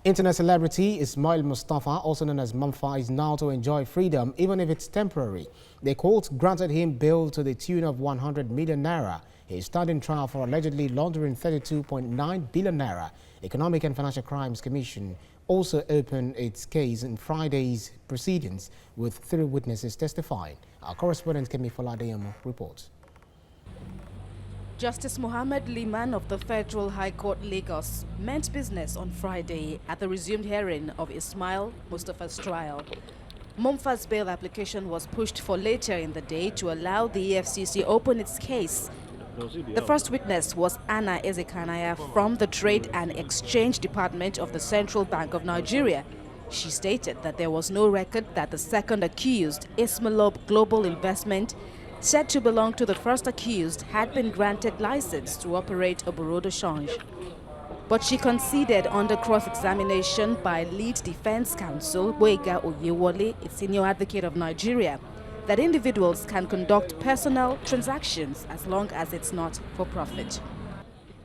Internet celebrity Ismail Mustapha, also known as Mompha, is now to enjoy freedom, even if it's temporary. The court granted him bail to the tune of 100 million naira. He is standing trial for allegedly laundering 32.9 billion naira. Economic and Financial Crimes Commission also opened its case in Friday's proceedings, with 3 witnesses testifying. Our correspondent Kemi Fola Adeyemo reports. Justice Mohammed Liman of the Federal High Court, Lagos, meant business on Friday at the resumed hearing of Ismail Mustapha's trial. Mompha's bail application was pushed for later in the day to allow the EFCC open its case. The first witness was Anna Ezekanaya from the Trade and Exchange Department of the Central Bank of Nigeria. She stated that there was no record that the second accused, Ismail Global Investment, said to belong to the first accused, had been granted license to operate a bureau de change. But she conceded under cross-examination by lead defense counsel Boyega Oyewole, a senior advocate of Nigeria, that individuals can conduct personal transactions as long as it's not for profit.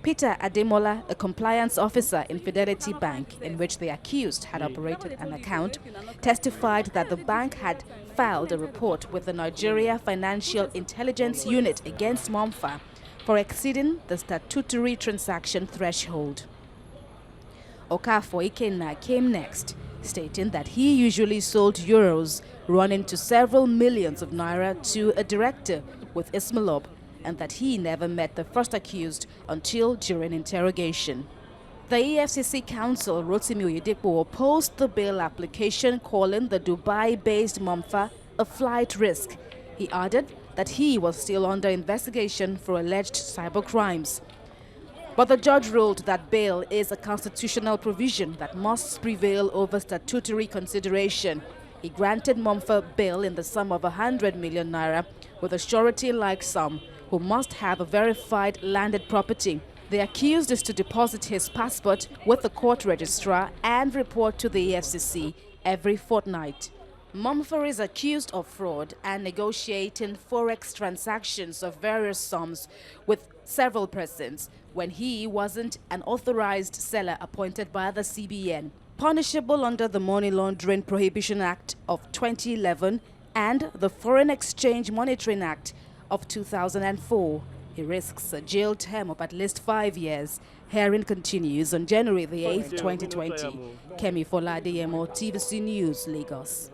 Peter Ademola, a compliance officer in Fidelity Bank, in which the accused had operated an account, testified that the bank had filed a report with the Nigeria Financial Intelligence Unit against Mompha for exceeding the statutory transaction threshold. Okafor Ikenna came next, stating that he usually sold euros running to several millions of naira to a director with Ismail, and that he never met the first accused until during interrogation. The EFCC counsel, Rotimi Oyedepo, opposed the bail application, calling the Dubai-based Mompha a flight risk. He added that he was still under investigation for alleged cybercrimes. But the judge ruled that bail is a constitutional provision that must prevail over statutory consideration. He granted Mompha bail in the sum of 100 million naira with a surety-like sum, who must have a verified landed property. The accused is to deposit his passport with the court registrar and report to the EFCC every fortnight. Mompha is accused of fraud and negotiating forex transactions of various sums with several persons when he wasn't an authorized seller appointed by the CBN, punishable under the Money Laundering Prohibition Act of 2011 and the Foreign Exchange Monitoring Act of 2004. He risks a jail term of at least 5 years. Hearing continues on January the 8th, 2020. Kemi Fola Adeyemo, TVC News, Lagos.